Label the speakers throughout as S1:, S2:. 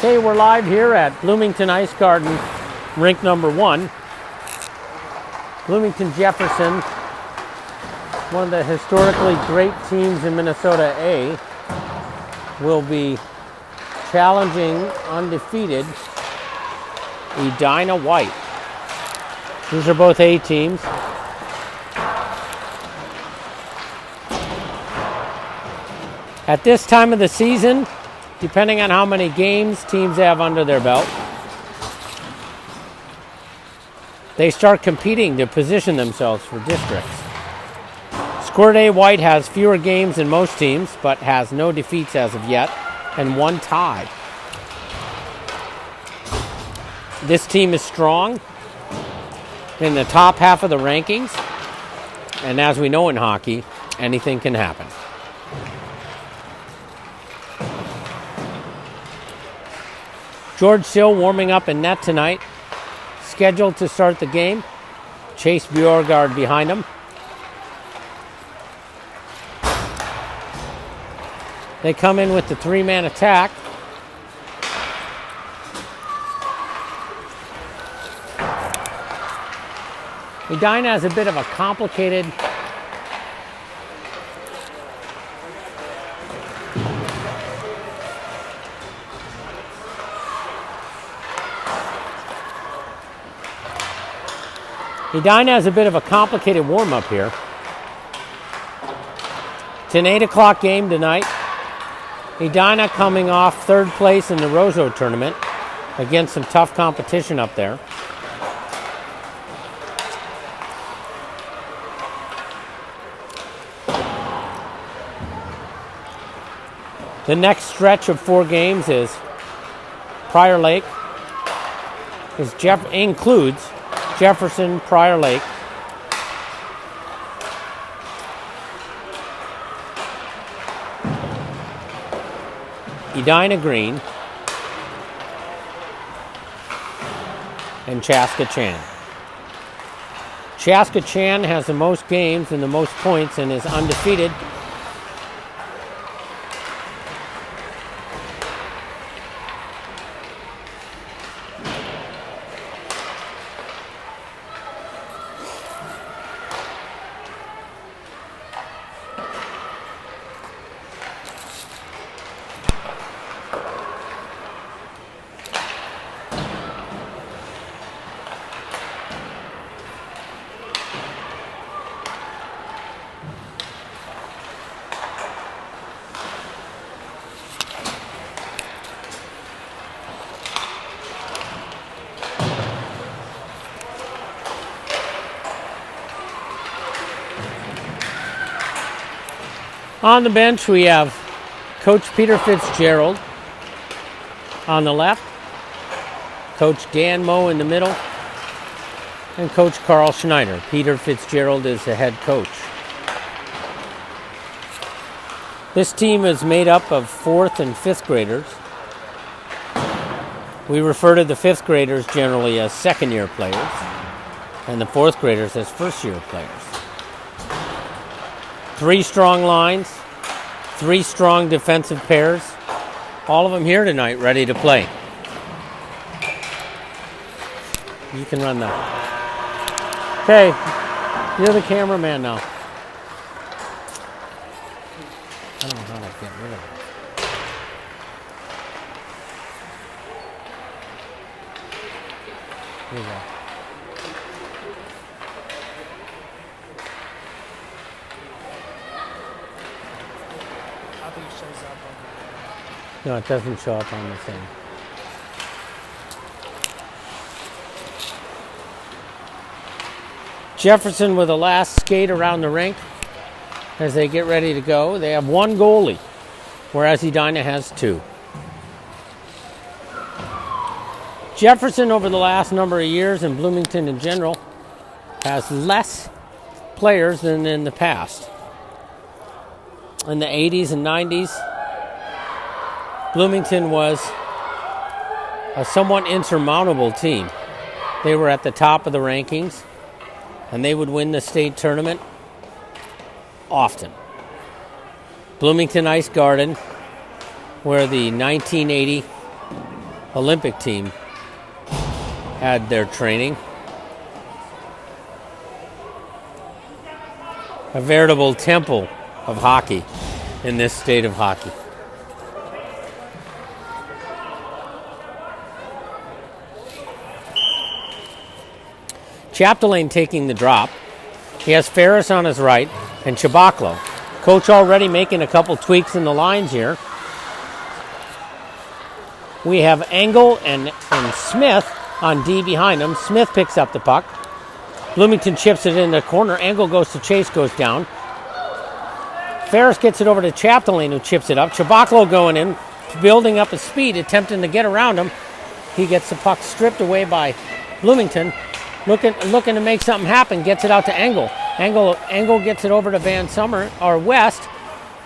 S1: Okay, we're live here at Bloomington Ice Garden, rink number 1. Bloomington Jefferson, one of the historically great teams in Minnesota A, will be challenging undefeated Edina White. These are both A teams. At this time of the season, depending on how many games teams have under their belt, they start competing to position themselves for districts. Squirt A White has fewer games than most teams, but has no defeats as of yet, and 1 tie. This team is strong in the top half of the rankings, and as we know in hockey, anything can happen. George Sill warming up in net tonight, scheduled to start the game. Chase Bjorgard behind him. They come in with the 3-man attack. Edina has a bit of a complicated warm-up here. It's an 8 o'clock game tonight. Edina coming off 3rd place in the Roseau tournament against some tough competition up there. The next stretch of 4 games is Prior Lake. Includes Jefferson, Prior Lake, Edina Green, and Chaska Chan. Chaska Chan has the most games and the most points and is undefeated. On the bench, we have Coach Peter Fitzgerald on the left, Coach Dan Moe in the middle, and Coach Carl Schneider. Peter Fitzgerald is the head coach. This team is made up of 4th and 5th graders. We refer to the 5th graders generally as second-year players, and the 4th graders as first-year players. 3 strong lines, 3 strong defensive pairs, all of them here tonight ready to play. You can run that. Okay, you're the cameraman now. I don't know how to get rid of it. Here you go. No, it doesn't show up on the thing. Jefferson with the last skate around the rink as they get ready to go. They have 1 goalie, whereas Edina has 2. Jefferson, over the last number of years, and Bloomington in general, has less players than in the past. In the 80s and 90s, Bloomington was a somewhat insurmountable team. They were at the top of the rankings, and they would win the state tournament often. Bloomington Ice Garden, where the 1980 Olympic team had their training. A veritable temple of hockey in this state of hockey. Chapdelaine taking the drop. He has Ferris on his right and Chabaklo. Coach already making a couple tweaks in the lines here. We have Engel and Smith on D behind him. Smith picks up the puck. Bloomington chips it in the corner. Engel goes to chase, goes down. Ferris gets it over to Chapdelaine, who chips it up. Chabaklo going in, building up his speed, attempting to get around him. He gets the puck stripped away by Bloomington. Looking to make something happen, gets it out to Engel. Engel gets it over to Van Summer, or West.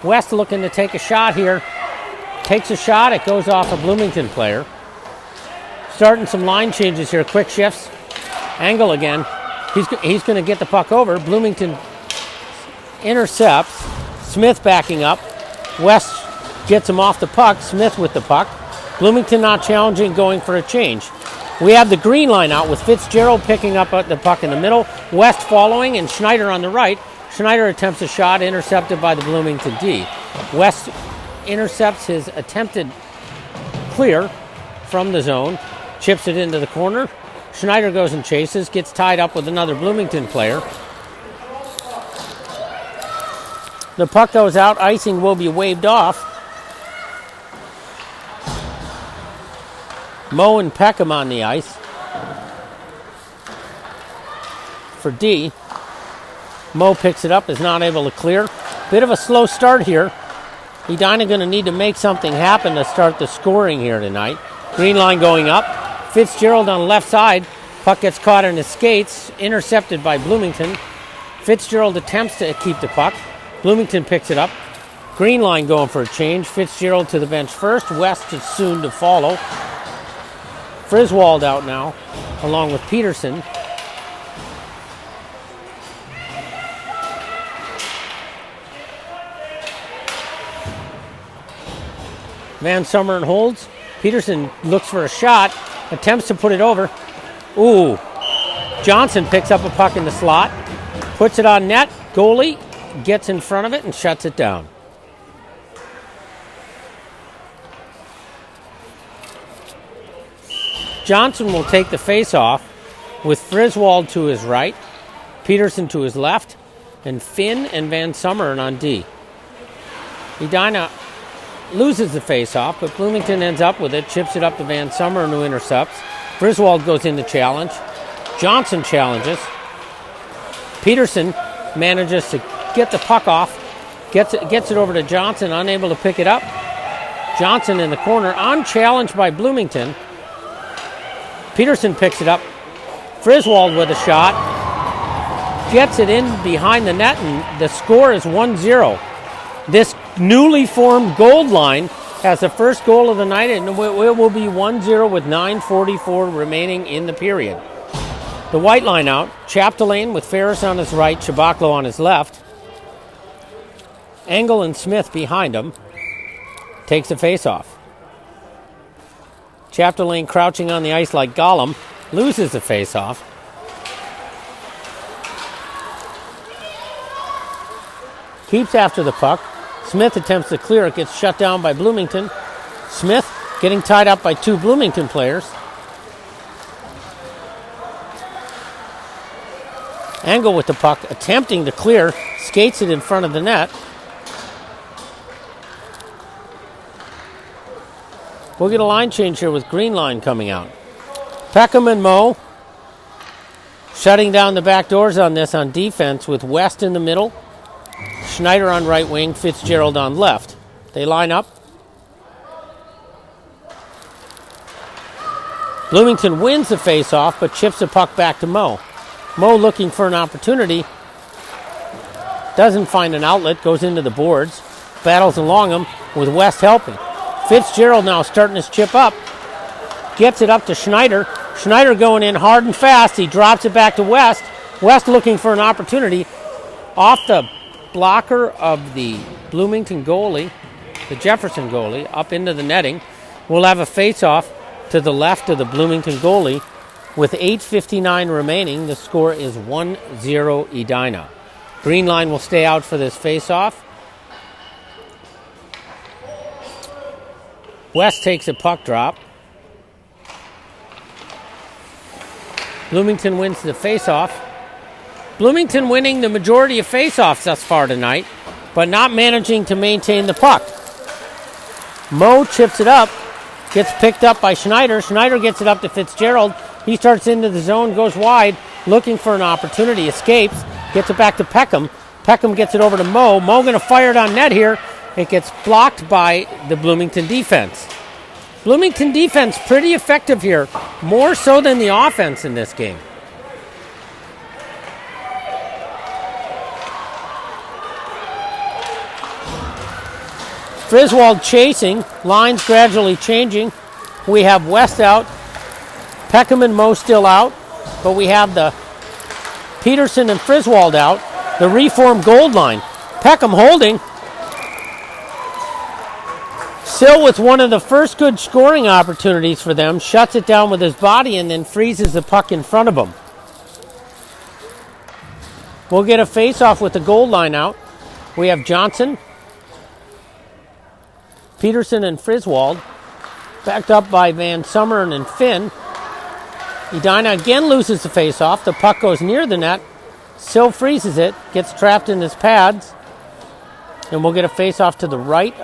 S1: West looking to take a shot here. Takes a shot, it goes off a Bloomington player. Starting some line changes here, quick shifts. Engel again. He's going to get the puck over. Bloomington intercepts. Smith backing up. West gets him off the puck. Smith with the puck. Bloomington not challenging, going for a change. We have the green line out with Fitzgerald picking up the puck in the middle, West following, and Schneider on the right. Schneider attempts a shot, intercepted by the Bloomington D. West intercepts his attempted clear from the zone, chips it into the corner. Schneider goes and chases, gets tied up with another Bloomington player. The puck goes out, icing will be waved off. Moe and Peckham on the ice for D. Moe picks it up, is not able to clear. Bit of a slow start here. Edina going to need to make something happen to start the scoring here tonight. Green line going up. Fitzgerald on the left side. Puck gets caught in his skates, intercepted by Bloomington. Fitzgerald attempts to keep the puck. Bloomington picks it up. Green line going for a change. Fitzgerald to the bench first. West is soon to follow. Friswold out now, along with Peterson. Van Summeren holds. Peterson looks for a shot, attempts to put it over. Ooh. Johnson picks up a puck in the slot, puts it on net. Goalie gets in front of it and shuts it down. Johnson will take the face-off with Friswold to his right, Peterson to his left, and Finn and Van Summeren on D. Edina loses the face-off, but Bloomington ends up with it, chips it up to Van Summeren, who intercepts. Friswold goes in to challenge. Johnson challenges. Peterson manages to get the puck off, gets it over to Johnson, unable to pick it up. Johnson in the corner, unchallenged by Bloomington. Peterson picks it up. Friswold with a shot. Gets it in behind the net, and the score is 1-0. This newly formed gold line has the first goal of the night, and it will be 1-0 with 9:44 remaining in the period. The white line out. Chapdelaine with Ferris on his right, Chabaklo on his left. Engel and Smith behind him. Takes a face-off. Chapdelaine crouching on the ice like Gollum, loses the face-off. Keeps after the puck. Smith attempts to clear it, gets shut down by Bloomington. Smith getting tied up by two Bloomington players. Engel with the puck, attempting to clear, skates it in front of the net. We'll get a line change here with green line coming out. Peckham and Moe shutting down the back doors on this on defense with West in the middle. Schneider on right wing, Fitzgerald on left. They line up. Bloomington wins the face-off, but chips the puck back to Moe. Moe looking for an opportunity. Doesn't find an outlet, goes into the boards. Battles along him with West helping. Fitzgerald now starting his chip up. Gets it up to Schneider. Schneider going in hard and fast. He drops it back to West. West looking for an opportunity. Off the blocker of the Bloomington goalie, the Jefferson goalie, up into the netting. We'll have a face-off to the left of the Bloomington goalie. With 8:59 remaining, the score is 1-0 Edina. Green line will stay out for this face-off. West takes a puck drop. Bloomington wins the face-off. Bloomington winning the majority of face-offs thus far tonight, but not managing to maintain the puck. Mo chips it up, gets picked up by Schneider. Schneider gets it up to Fitzgerald. He starts into the zone, goes wide, looking for an opportunity, escapes, gets it back to Peckham. Peckham gets it over to Mo. Mo going to fire it on net here. It gets blocked by the Bloomington defense. Bloomington defense pretty effective here, more so than the offense in this game. Friswold chasing, lines gradually changing. We have West out, Peckham and Mo still out, but we have the Peterson and Friswold out, the reformed gold line. Peckham holding. Sill with one of the first good scoring opportunities for them, shuts it down with his body and then freezes the puck in front of him. We'll get a face-off with the gold line out. We have Johnson, Peterson and Friswold, backed up by Van Summeren and Finn. Edina again loses the face-off. The puck goes near the net. Sill freezes it, gets trapped in his pads, and we'll get a face-off to the right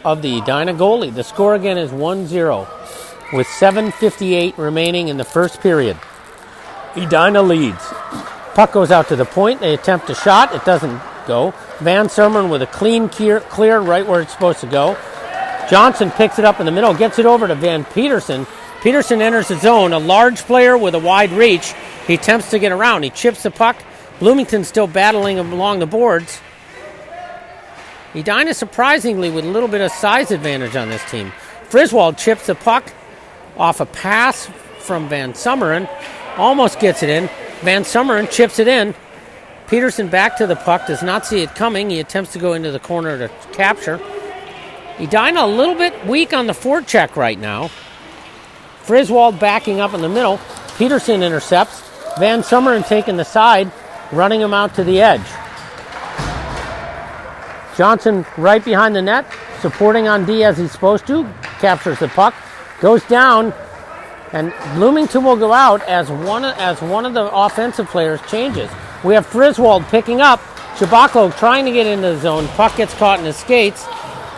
S1: of the Edina goalie. The score again is 1-0 with 7:58 remaining in the first period. Edina leads. Puck goes out to the point. They attempt a shot. It doesn't go. Van Summeren with a clean clear right where it's supposed to go. Johnson picks it up in the middle, gets it over to Van Peterson. Peterson enters the zone, a large player with a wide reach. He attempts to get around. He chips the puck. Bloomington still battling along the boards. Edina surprisingly with a little bit of size advantage on this team. Friswold chips the puck off a pass from Van Summeren. Almost gets it in. Van Summeren chips it in. Peterson back to the puck, does not see it coming. He attempts to go into the corner to capture. Edina a little bit weak on the forecheck right now. Friswold backing up in the middle. Peterson intercepts. Van Summeren taking the side, running him out to the edge. Johnson right behind the net, supporting on D as he's supposed to. Captures the puck, goes down, and Bloomington will go out as one of the offensive players changes. We have Friswold picking up. Chabaclo trying to get into the zone. Puck gets caught in his skates.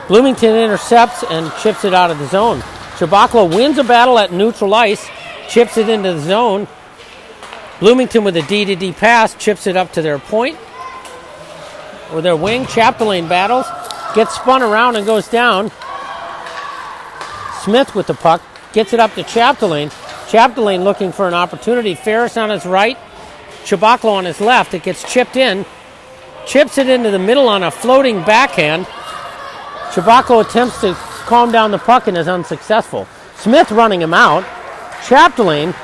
S1: Bloomington intercepts and chips it out of the zone. Chabaclo wins a battle at neutral ice, chips it into the zone. Bloomington with a D-to-D pass, chips it up to their point. Or their wing, Chapdelaine battles, gets spun around and goes down. Smith with the puck, gets it up to Chapdelaine. Chapdelaine looking for an opportunity. Ferris on his right, Chabaclo on his left. It gets chipped in. Chips it into the middle on a floating backhand. Chabaclo attempts to calm down the puck and is unsuccessful. Smith running him out. Chapdelaine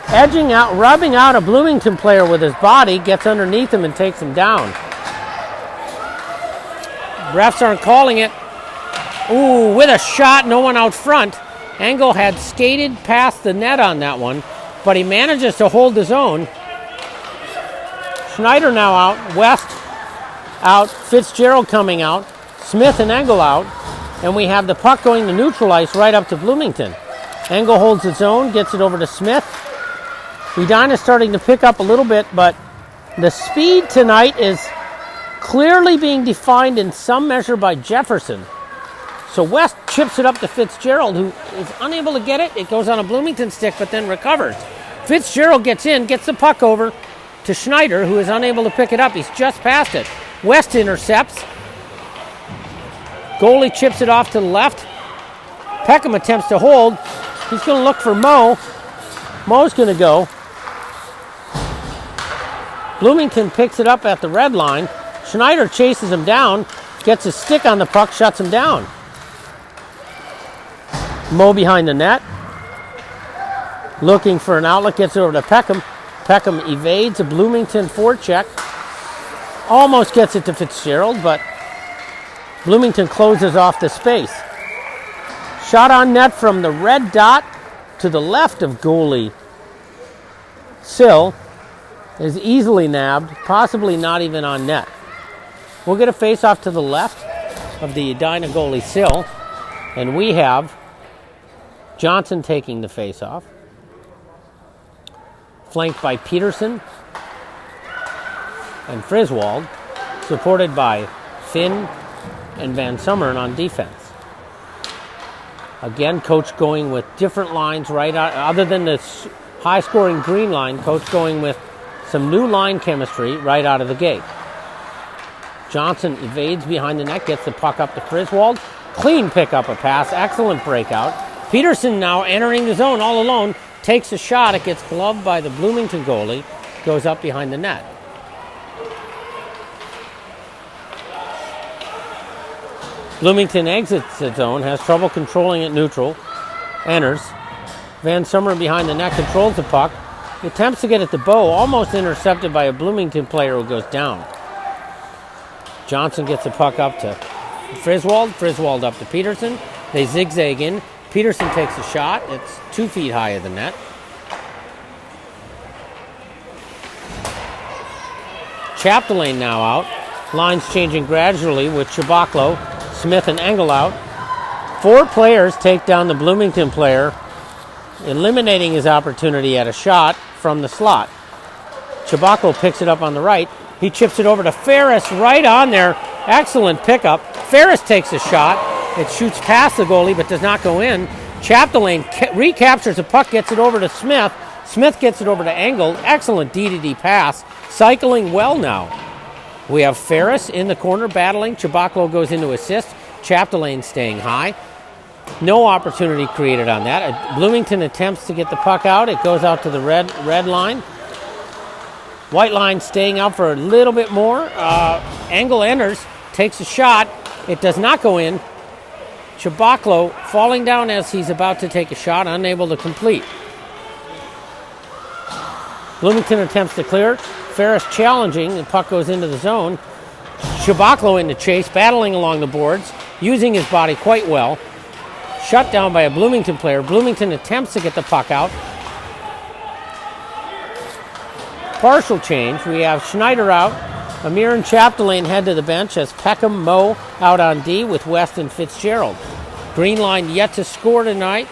S1: edging out, rubbing out a Bloomington player with his body, gets underneath him and takes him down. Refs aren't calling it. Ooh, with a shot, no one out front. Engel had skated past the net on that one, but he manages to hold his own. Schneider now out, West out, Fitzgerald coming out, Smith and Engel out, and we have the puck going to neutral ice right up to Bloomington. Engel holds his own, gets it over to Smith. Edina starting to pick up a little bit, but the speed tonight is clearly being defined in some measure by Jefferson. So West chips it up to Fitzgerald, who is unable to get it. It goes on a Bloomington stick, but then recovers. Fitzgerald gets in, gets the puck over to Schneider, who is unable to pick it up. He's just past it. West intercepts. Goalie chips it off to the left. Peckham attempts to hold. He's going to look for Mo. Mo's going to go. Bloomington picks it up at the red line. Schneider chases him down, gets a stick on the puck, shuts him down. Mo behind the net. Looking for an outlet, gets it over to Peckham. Peckham evades a Bloomington forecheck. Almost gets it to Fitzgerald, but Bloomington closes off the space. Shot on net from the red dot to the left of goalie Sill is easily nabbed, possibly not even on net. We'll get a face-off to the left of the Edina goalie Sill, and we have Johnson taking the face-off, flanked by Peterson and Friswold, supported by Finn and Van Summeren on defense. Again, coach going with different lines right out, other than the high-scoring green line, coach going with some new line chemistry right out of the gate. Johnson evades behind the net, gets the puck up to Friswold. Clean pick up a pass, excellent breakout. Peterson now entering the zone all alone, takes a shot. It gets gloved by the Bloomington goalie, goes up behind the net. Bloomington exits the zone, has trouble controlling it neutral, enters. Van Summeren behind the net controls the puck. He attempts to get it to Bow, almost intercepted by a Bloomington player who goes down. Johnson gets the puck up to Friswold up to Peterson. They zigzag in. Peterson takes a shot. It's 2 feet high of the net. Chapdelaine now out. Lines changing gradually with Chabaklo, Smith, and Engel out. 4 players take down the Bloomington player, eliminating his opportunity at a shot from the slot. Chabaklo picks it up on the right. He chips it over to Ferris right on there. Excellent pickup. Ferris takes a shot. It shoots past the goalie but does not go in. Chapdelaine recaptures the puck, gets it over to Smith. Smith gets it over to Engel. Excellent D-to-D pass. Cycling well now. We have Ferris in the corner battling. Chabaklo goes into assist. Chapdelaine staying high. No opportunity created on that. Bloomington attempts to get the puck out. It goes out to the red line. White line staying out for a little bit more. Engel enters, takes a shot. It does not go in. Chabaklo falling down as he's about to take a shot, unable to complete. Bloomington attempts to clear. Ferris challenging. The puck goes into the zone. Chabaklo in the chase, battling along the boards, using his body quite well. Shut down by a Bloomington player. Bloomington attempts to get the puck out. Partial change. We have Schneider out. Amir and Chapdelaine head to the bench as Peckham, Moe out on D with West and Fitzgerald. Green line yet to score tonight,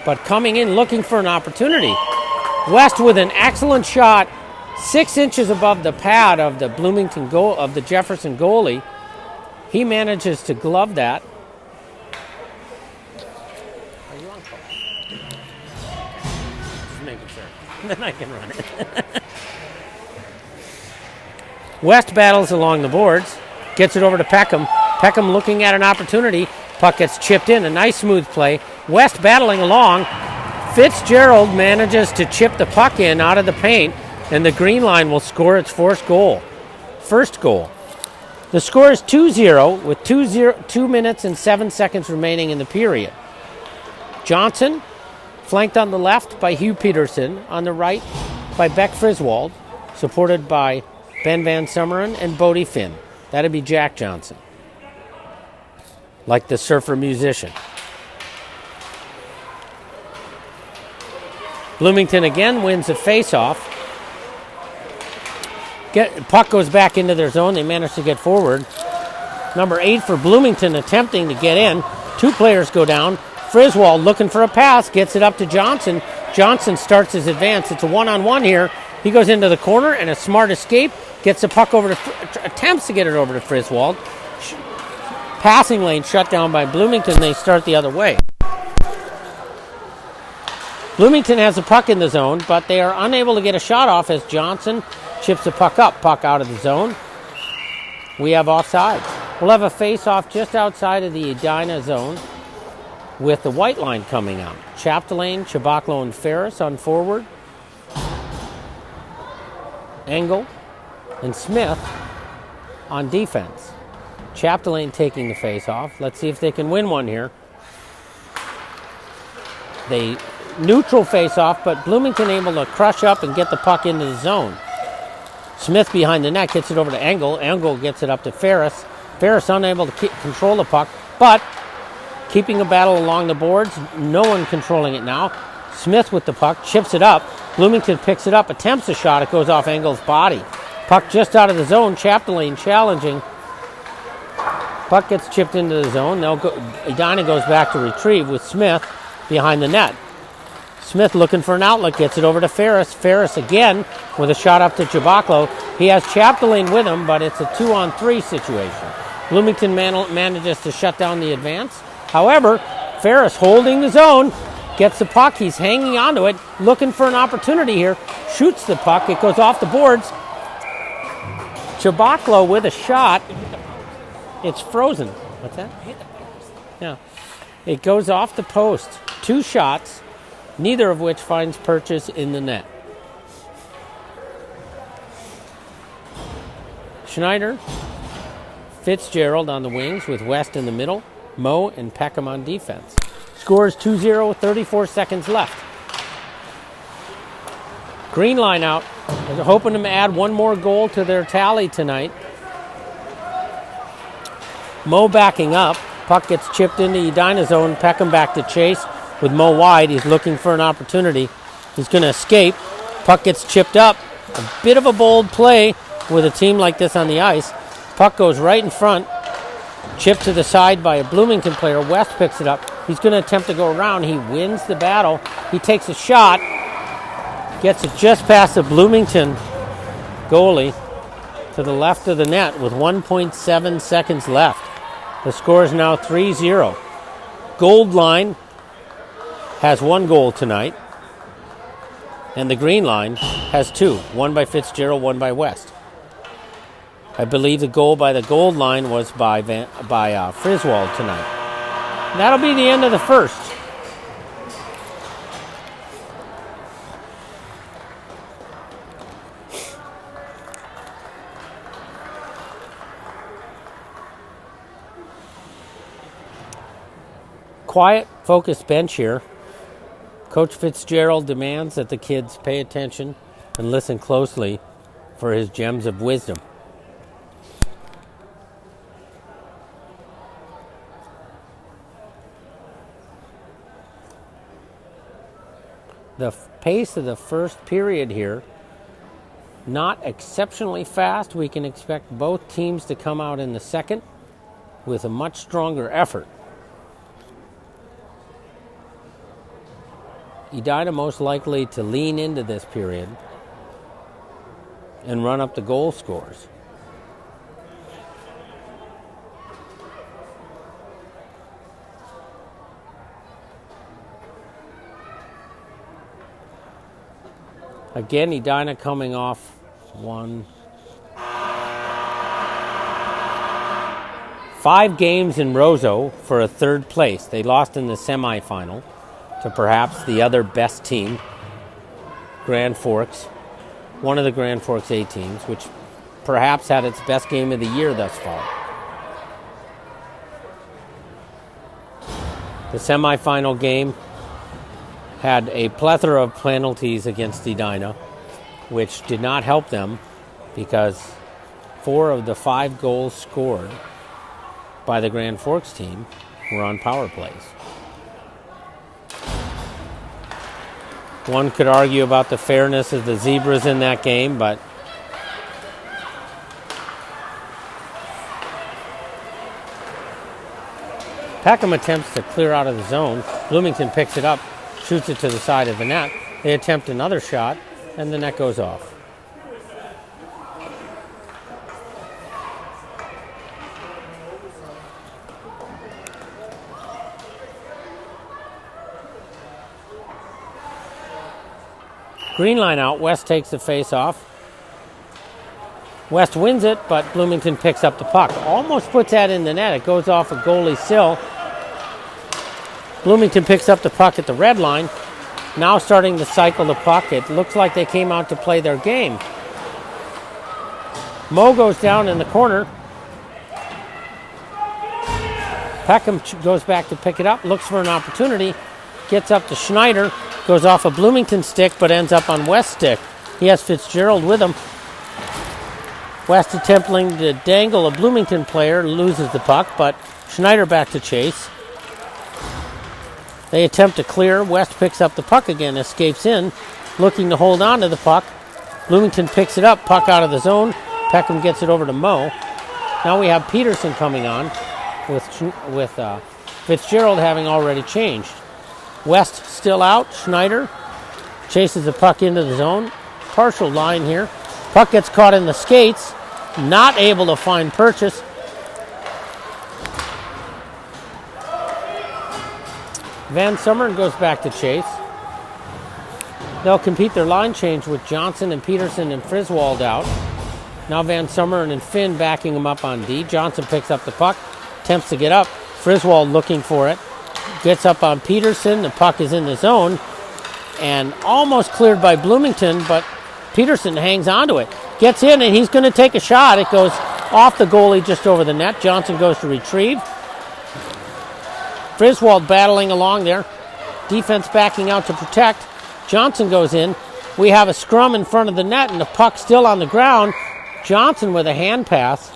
S1: but coming in looking for an opportunity. West with an excellent shot, 6 inches above the pad of the Bloomington goal of the Jefferson goalie. He manages to glove that. Are you on call? Just making sure. Then I can run it. West battles along the boards, gets it over to Peckham. Peckham looking at an opportunity. Puck gets chipped in. A nice smooth play. West battling along. Fitzgerald manages to chip the puck in out of the paint, and the green line will score its first goal. The score is 2-0 with 2 minutes and 7 seconds remaining in the period. Johnson, flanked on the left by Hugh Peterson, on the right by Beck Friswold, supported by Ben Van Summeren and Bodie Finn. That'd be Jack Johnson, like the surfer musician. Bloomington again wins a face-off. Puck goes back into their zone. They manage to get forward. Number 8 for Bloomington attempting to get in. 2 players go down. Friswold looking for a pass, gets it up to Johnson. Johnson starts his advance. It's a one-on-one here. He goes into the corner and a smart escape. Gets the puck over to, attempts to get it over to Friswold. Passing lane shut down by Bloomington. They start the other way. Bloomington has the puck in the zone, but they are unable to get a shot off as Johnson chips the puck up. Puck out of the zone. We have offside. We'll have a face-off just outside of the Edina zone with the white line coming out. Chapdelaine, Chabaklo, and Ferris on forward. Engel and Smith on defense. Chapdelaine taking the face-off. Let's see if they can win one here. They neutral face-off, but Bloomington able to crush up and get the puck into the zone. Smith behind the net gets it over to Engel. Engel gets it up to Ferris. Ferris unable to control the puck, but keeping a battle along the boards. No one controlling it now. Smith with the puck, chips it up. Bloomington picks it up, attempts a shot. It goes off Engel's body. Puck just out of the zone. Chapdelaine challenging. Puck gets chipped into the zone. Edina goes back to retrieve with Smith behind the net. Smith looking for an outlet, gets it over to Ferris. Ferris again with a shot up to Jabaklo. He has Chapdelaine with him, but it's a 2-on-3 situation. Bloomington manages to shut down the advance. However, Ferris holding the zone, gets the puck. He's hanging onto it, looking for an opportunity here. Shoots the puck. It goes off the boards. Jabaklo with a shot. It's frozen. What's that? Yeah. It goes off the post. 2 shots, neither of which finds purchase in the net. Schneider, Fitzgerald on the wings with West in the middle, Moe and Peckham on defense. Scores 2-0 with 34 seconds left. Green line out. They're hoping to add one more goal to their tally tonight. Moe backing up. Puck gets chipped into Edina zone. Peckham back to chase with Moe wide. He's looking for an opportunity. He's going to escape. Puck gets chipped up. A bit of a bold play with a team like this on the ice. Puck goes right in front. Chipped to the side by a Bloomington player. West picks it up. He's going to attempt to go around. He wins the battle. He takes a shot. Gets it just past the Bloomington goalie to the left of the net with 1.7 seconds left. The score is now 3-0. Gold line has 1 goal tonight, and the green line has 2. 1 by Fitzgerald, 1 by West. I believe the goal by the gold line was by Friswold tonight. That'll be the end of the first. Quiet, focused bench here. Coach Fitzgerald demands that the kids pay attention and listen closely for his gems of wisdom. The pace of the first period here, not exceptionally fast. We can expect both teams to come out in the second with a much stronger effort. Edina most likely to lean into this period and run up the goal scores. Again, Edina coming off 5 games in Roseau for a 3rd place. They lost in the semifinal to perhaps the other best team, Grand Forks, one of the Grand Forks A teams, which perhaps had its best game of the year thus far. The semifinal game had a plethora of penalties against Edina, which did not help them because 4 of the 5 goals scored by the Grand Forks team were on power plays. One could argue about the fairness of the Zebras in that game, but Peckham attempts to clear out of the zone. Bloomington picks it up, shoots it to the side of the net. They attempt another shot, and the net goes off. Green line out. West takes the face off. West wins it, but Bloomington picks up the puck. Almost puts that in the net. It goes off a goalie sill. Bloomington picks up the puck at the red line. Now starting to cycle the puck. It looks like they came out to play their game. Moe goes down in the corner. Peckham goes back to pick it up, looks for an opportunity, gets up to Schneider, goes off a Bloomington stick, but ends up on West's stick. He has Fitzgerald with him. West attempting to dangle a Bloomington player, loses the puck, but Schneider back to chase. They attempt to clear. West picks up the puck again, escapes in, looking to hold on to the puck. Bloomington picks it up, puck out of the zone. Peckham gets it over to Moe. Now we have Peterson coming on with Fitzgerald having already changed. West still out. Schneider chases the puck into the zone. Partial line here. Puck gets caught in the skates. Not able to find purchase. Van Summeren goes back to chase. They'll compete their line change with Johnson and Peterson and Friswold out. Now Van Summeren and Finn backing him up on D. Johnson picks up the puck, attempts to get up. Friswold looking for it. Gets up on Peterson. The puck is in the zone and almost cleared by Bloomington, but Peterson hangs onto it. Gets in and he's going to take a shot. It goes off the goalie just over the net. Johnson goes to retrieve. Friswold battling along there. Defense backing out to protect. Johnson goes in. We have a scrum in front of the net and the puck still on the ground. Johnson with a hand pass.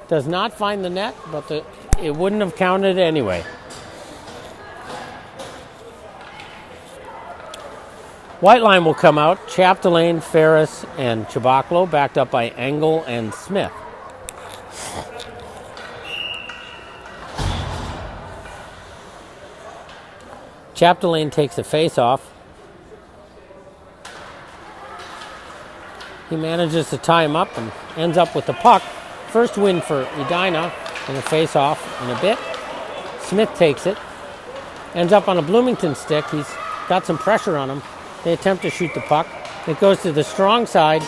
S1: Does not find the net, but it wouldn't have counted anyway. White line will come out. Chapdelaine, Ferris, and Chabaklo, backed up by Engel and Smith. Chapdelaine takes a face-off. He manages to tie him up and ends up with the puck. First win for Edina in a face-off in a bit. Smith takes it. Ends up on a Bloomington stick. He's got some pressure on him. They attempt to shoot the puck. It goes to the strong side.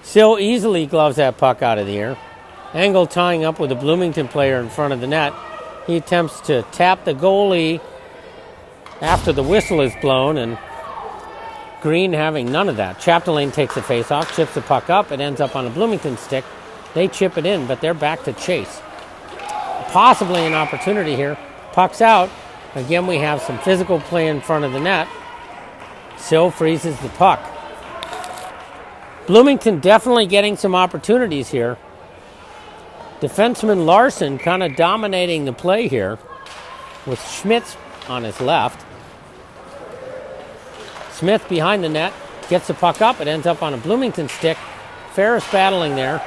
S1: Sill easily gloves that puck out of the air. Engel tying up with a Bloomington player in front of the net. He attempts to tap the goalie after the whistle is blown, and Green having none of that. Chapdelaine takes the face-off, chips the puck up. It ends up on a Bloomington stick. They chip it in, but they're back to chase. Possibly an opportunity here. Puck's out. Again, we have some physical play in front of the net. Sill freezes the puck. Bloomington definitely getting some opportunities here. Defenseman Larson kind of dominating the play here with Schmitz on his left. Smith behind the net, gets the puck up. It ends up on a Bloomington stick. Ferris battling there.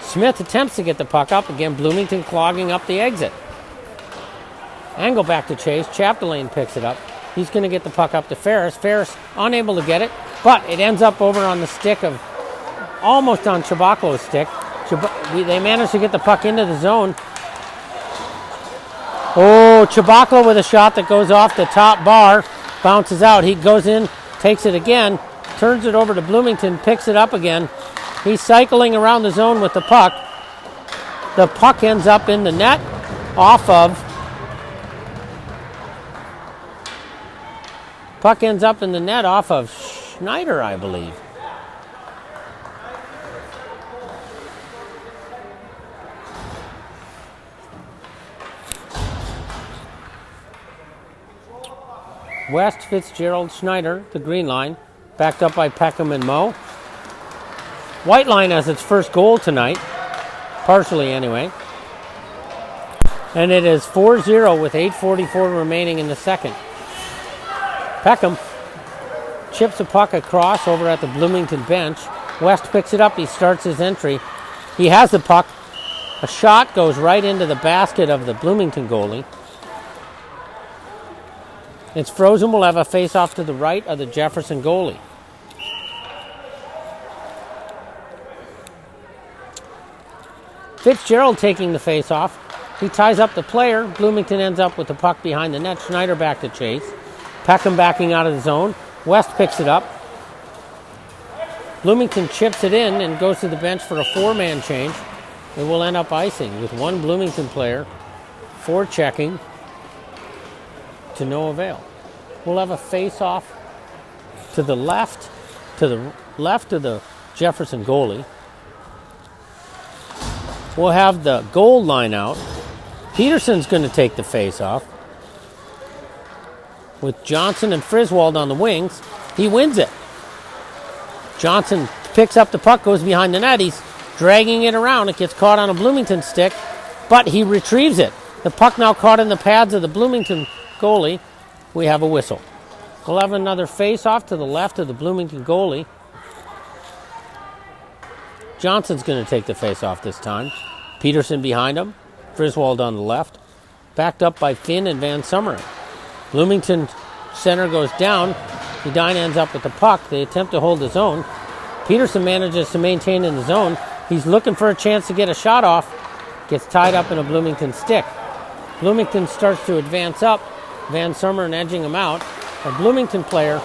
S1: Smith attempts to get the puck up. Again, Bloomington clogging up the exit. Engel back to chase. Chapdelaine picks it up. He's going to get the puck up to Ferris. Ferris unable to get it, but it ends up over on the stick of, almost on Chabaklo's stick. They managed to get the puck into the zone. Oh, Chabaklo with a shot that goes off the top bar. Bounces out. He goes in, takes it again, turns it over to Bloomington, picks it up again. He's cycling around the zone with the puck. The puck ends up in the net off of Schneider, I believe. West, Fitzgerald, Schneider, the green line, backed up by Peckham and Moe. White line has its first goal tonight, partially anyway. And it is 4-0 with 8:44 remaining in the second. Peckham chips a puck across over at the Bloomington bench. West picks it up. He starts his entry. He has the puck. A shot goes right into the basket of the Bloomington goalie. It's frozen. We'll have a face-off to the right of the Jefferson goalie. Fitzgerald taking the face-off. He ties up the player. Bloomington ends up with the puck behind the net. Schneider back to chase. Peckham backing out of the zone. West picks it up. Bloomington chips it in and goes to the bench for a four-man change. It will end up icing with one Bloomington player forechecking to no avail. We'll have a face-off to the left of the Jefferson goalie. We'll have the goal line out. Peterson's going to take the face-off with Johnson and Friswold on the wings. He wins it. Johnson picks up the puck, goes behind the net. He's dragging it around. It gets caught on a Bloomington stick, but he retrieves it. The puck now caught in the pads of the Bloomington goalie. We have a whistle. We'll have another face-off to the left of the Bloomington goalie. Johnson's going to take the face-off this time. Peterson behind him. Friswold on the left. Backed up by Finn and Van Summeren. Bloomington center goes down. Edina ends up with the puck. They attempt to hold the zone. Peterson manages to maintain in the zone. He's looking for a chance to get a shot off. Gets tied up in a Bloomington stick. Bloomington starts to advance up. Van Summeren edging him out. A Bloomington player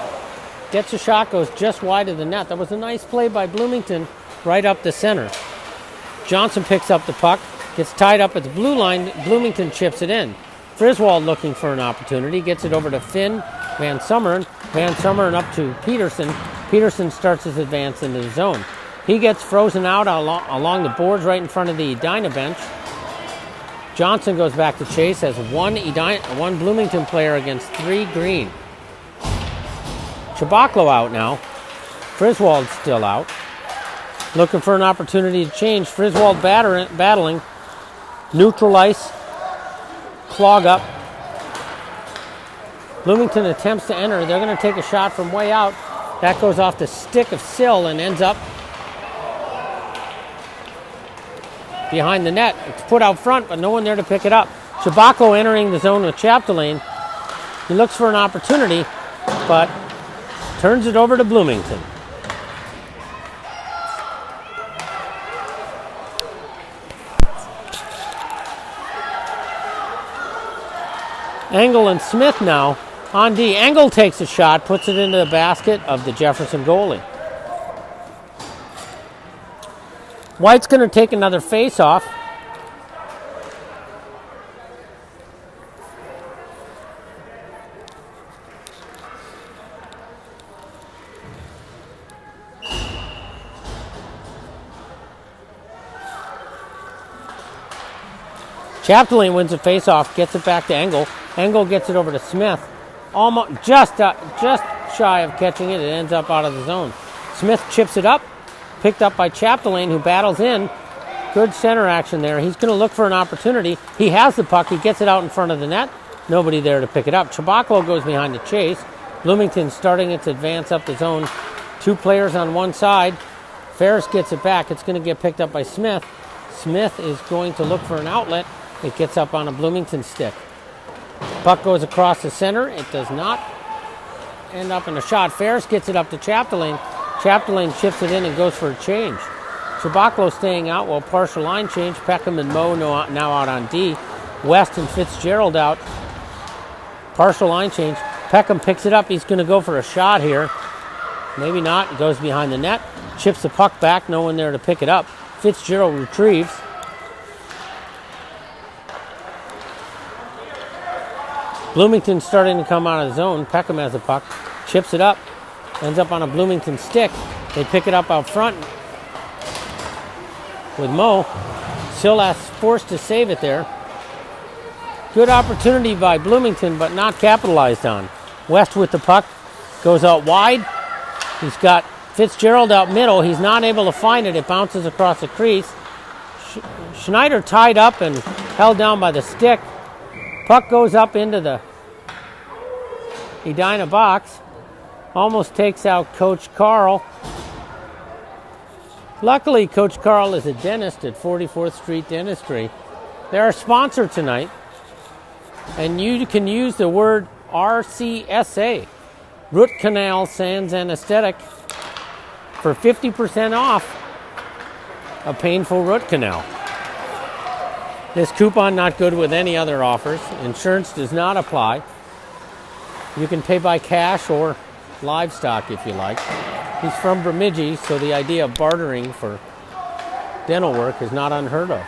S1: gets a shot, goes just wide of the net. That was a nice play by Bloomington right up the center. Johnson picks up the puck, gets tied up at the blue line. Bloomington chips it in. Friswold looking for an opportunity, gets it over to Finn, Van Summeren. Van Summeren up to Peterson. Peterson starts his advance into the zone. He gets frozen out along the boards right in front of the Edina bench. Johnson goes back to chase, has one Bloomington player against 3 green. Chabaklo out now. Friswold's still out. Looking for an opportunity to change. Friswold battling. Neutral ice. Clog up. Bloomington attempts to enter. They're going to take a shot from way out. That goes off the stick of Sill and ends up behind the net. It's put out front, but no one there to pick it up. Chabaklo entering the zone with Chapdelaine. He looks for an opportunity, but turns it over to Bloomington. Engel and Smith now on D. Engel takes a shot, puts it into the basket of the Jefferson goalie. White's going to take another face-off. Chapdelaine wins the face-off, gets it back to Engel. Engel gets it over to Smith. Almost just shy of catching it. It ends up out of the zone. Smith chips it up. Picked up by Chapdelaine, who battles in. Good center action there. He's going to look for an opportunity. He has the puck. He gets it out in front of the net. Nobody there to pick it up. Chabaklo goes behind the chase. Bloomington starting its advance up the zone. 2 players on one side. Ferris gets it back. It's going to get picked up by Smith. Smith is going to look for an outlet. It gets up on a Bloomington stick. Puck goes across the center. It does not end up in a shot. Ferris gets it up to Chapdelaine. Chapdelaine chips it in and goes for a change. Chabaklo staying out while partial line change. Peckham and Moe now out on D. West and Fitzgerald out. Partial line change. Peckham picks it up. He's going to go for a shot here. Maybe not. It goes behind the net. Chips the puck back. No one there to pick it up. Fitzgerald retrieves. Bloomington starting to come out of the zone. Peckham has the puck. Chips it up. Ends up on a Bloomington stick. They pick it up out front with Moe. Silas forced to save it there. Good opportunity by Bloomington, but not capitalized on. West with the puck. Goes out wide. He's got Fitzgerald out middle. He's not able to find it. It bounces across the crease. Schneider tied up and held down by the stick. Puck goes up into the Edina box. Almost takes out Coach Carl. Luckily, Coach Carl is a dentist at 44th Street Dentistry. They're our sponsor tonight. And you can use the word RCSA, Root Canal Sans Anesthetic, for 50% off a painful root canal. This coupon not good with any other offers. Insurance does not apply. You can pay by cash or livestock if you like. He's from Bemidji, so the idea of bartering for dental work is not unheard of.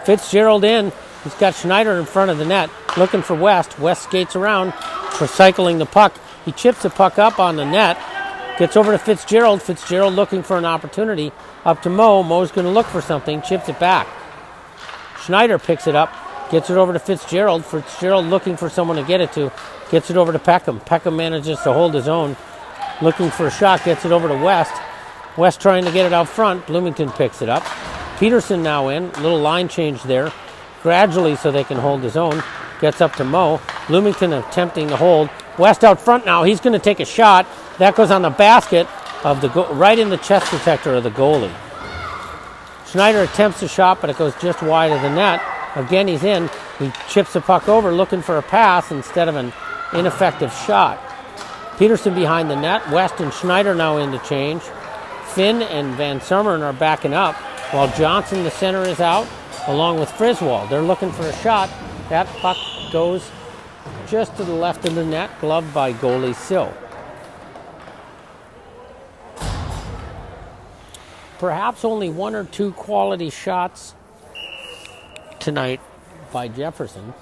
S1: Fitzgerald in. He's got Schneider in front of the net, looking for West. West skates around, recycling the puck. He chips the puck up on the net. Gets over to Fitzgerald. Fitzgerald looking for an opportunity. Up to Moe. Moe's going to look for something. Chips it back. Schneider picks it up. Gets it over to Fitzgerald. Fitzgerald looking for someone to get it to. Gets it over to Peckham. Peckham manages to hold his own. looking for a shot, gets it over to West. West trying to get it out front. Bloomington picks it up. Peterson now in. Little line change there. Gradually so they can hold his own. Gets up to Mo. Bloomington attempting to hold. West out front now. He's going to take a shot. That goes on the basket of the right in the chest protector of the goalie. Schneider attempts a shot, but it goes just wide of the net. Again, he's in. He chips the puck over, looking for a pass instead of an ineffective shot. Peterson behind the net. West and Schneider now in to change. Finn and Van Summeren are backing up, while Johnson, the center, is out, along with Friswald. They're looking for a shot. That puck goes just to the left of the net, gloved by goalie Sill. Perhaps only one or two quality shots tonight by Jefferson.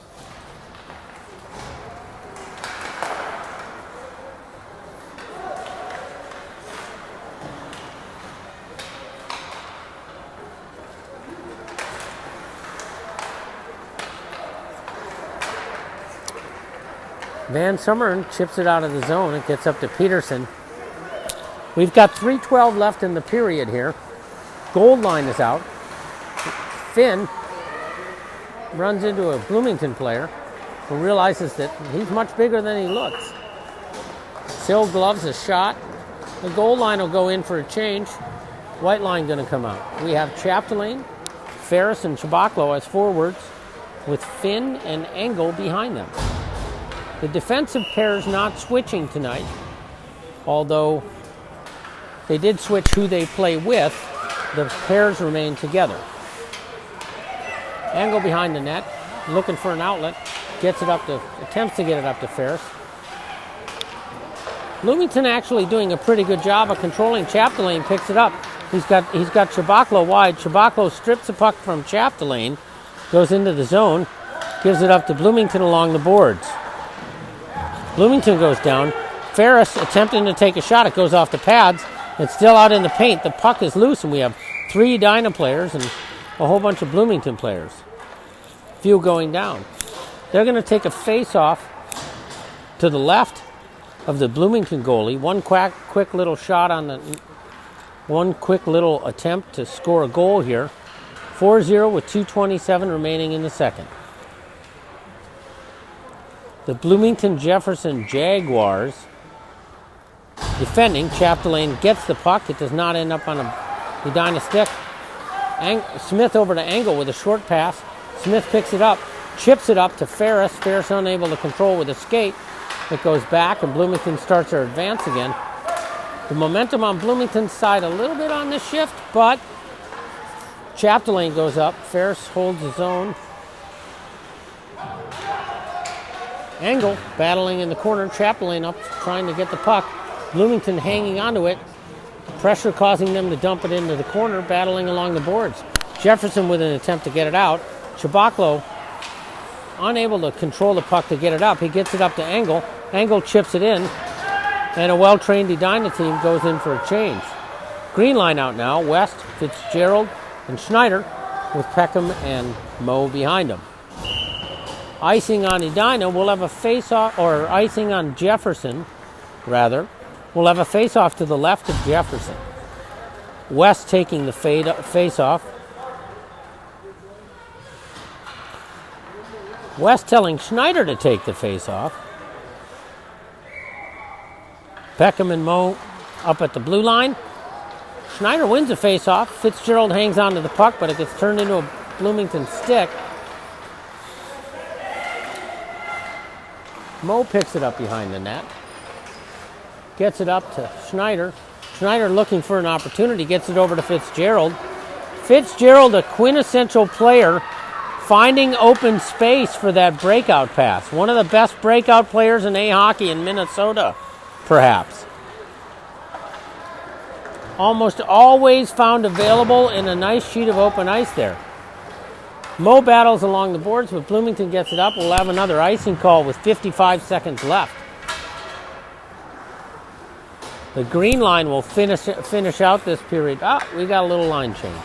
S1: Van Summeren chips it out of the zone. It gets up to Peterson. We've got 3:12 left in the period here. Gold line is out. Finn runs into a Bloomington player who realizes that he's much bigger than he looks. Sill gloves a shot. The goal line will go in for a change. White line going to come out. We have Chapdelaine, Ferris, and Chabaklo as forwards, with Finn and Engel behind them. The defensive pair is not switching tonight, although they did switch who they play with. The pairs remain together. Engel behind the net, looking for an outlet, attempts to get it up to Ferris. Bloomington actually doing a pretty good job of controlling. Chapdelaine picks it up. He's got Chabaklo wide. Chabaklo strips the puck from Chapdelaine, goes into the zone, gives it up to Bloomington along the boards. Bloomington goes down. Ferris attempting to take a shot. It goes off the pads. It's still out in the paint. The puck is loose, and we have 3 Edina players and a whole bunch of Bloomington players. Few going down. They're going to take a face-off to the left of the Bloomington goalie. One quick little shot on the... One quick little attempt to score a goal here. 4-0 with 2:27 remaining in the second. The Bloomington Jefferson Jaguars defending. Chapdelaine gets the puck. It does not end up on a Edina stick. Smith over to Engel with a short pass. Smith picks it up, chips it up to Ferris. Ferris unable to control with a skate. It goes back, and Bloomington starts their advance again. The momentum on Bloomington's side a little bit on this shift, but Chapdelaine goes up. Ferris holds his own. Engel battling in the corner. Chapdelaine up trying to get the puck. Bloomington hanging onto it. Pressure causing them to dump it into the corner, battling along the boards. Jefferson with an attempt to get it out. Chabaklo unable to control the puck to get it up. He gets it up to Engel. Engel chips it in. And a well-trained Edina team goes in for a change. Green line out now. West, Fitzgerald, and Schneider with Peckham and Mo behind them. Icing on Edina, we'll have a face-off, or icing on Jefferson, rather. We'll have a face-off to the left of Jefferson. West taking the face-off. West telling Schneider to take the face-off. Peckham and Mo up at the blue line. Schneider wins the face-off. Fitzgerald hangs on to the puck, but it gets turned into a Bloomington stick. Mo picks it up behind the net. Gets it up to Schneider. Schneider looking for an opportunity. Gets it over to Fitzgerald. Fitzgerald, a quintessential player, finding open space for that breakout pass. One of the best breakout players in A-hockey in Minnesota, perhaps. Almost always found available in a nice sheet of open ice there. Mo battles along the boards, but Bloomington gets it up. We'll have another icing call with 55 seconds left. The green line will finish out this period. We got a little line change.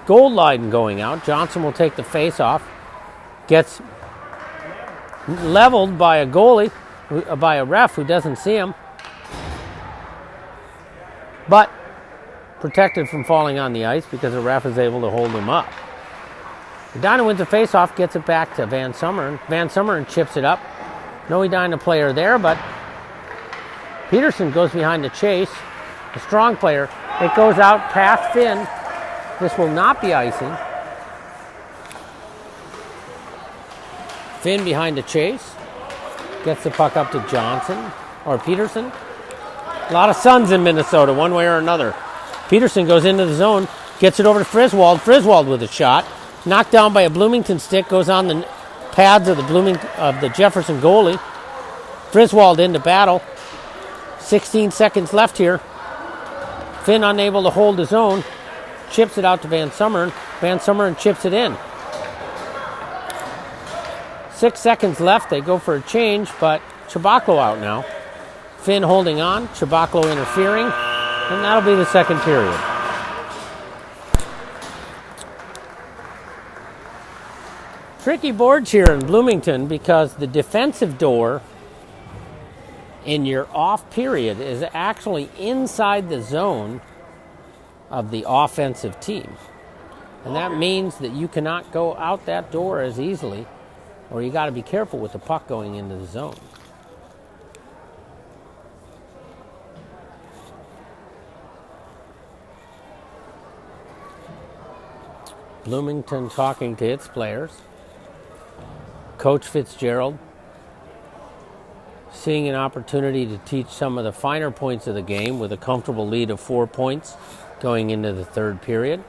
S1: Gold line going out. Johnson will take the face off. Gets leveled by a goalie, by a ref who doesn't see him. but protected from falling on the ice because the ref is able to hold him up. Edina wins the faceoff, gets it back to Van Summeren. Van Summeren chips it up. No Edina player there, but Peterson goes behind the chase. A strong player. It goes out past Finn. This will not be icing. Finn behind the chase. Gets the puck up to Johnson, or Peterson. A lot of suns in Minnesota, one way or another. Peterson goes into the zone, gets it over to Friswold. Friswold with a shot. Knocked down by a Bloomington stick, goes on the pads of the Jefferson goalie. Friswold into battle. 16 seconds left here. Finn unable to hold his own. Chips it out to Van Summeren. Van Summeren chips it in. 6 seconds left. They go for a change, but Chabaklo out now. Finn holding on. Chabaklo interfering. And that'll be the second period. Tricky boards here in Bloomington because the defensive door in your off period is actually inside the zone of the offensive team. And that means that you cannot go out that door as easily, or you got to be careful with the puck going into the zone. Bloomington talking to its players. Coach Fitzgerald seeing an opportunity to teach some of the finer points of the game with a comfortable lead of 4 points going into the third period.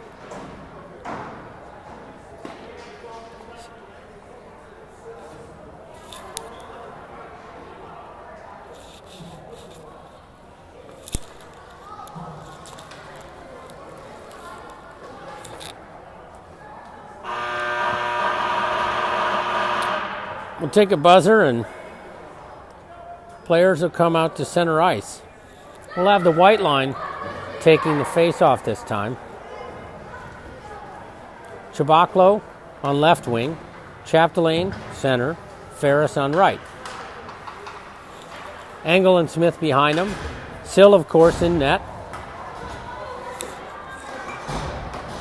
S1: We'll take a buzzer and players will come out to center ice. We'll have the white line taking the face-off this time. Chabaklo on left wing, Chapdelaine center, Ferris on right. Engel and Smith behind him. Sill, of course, in net.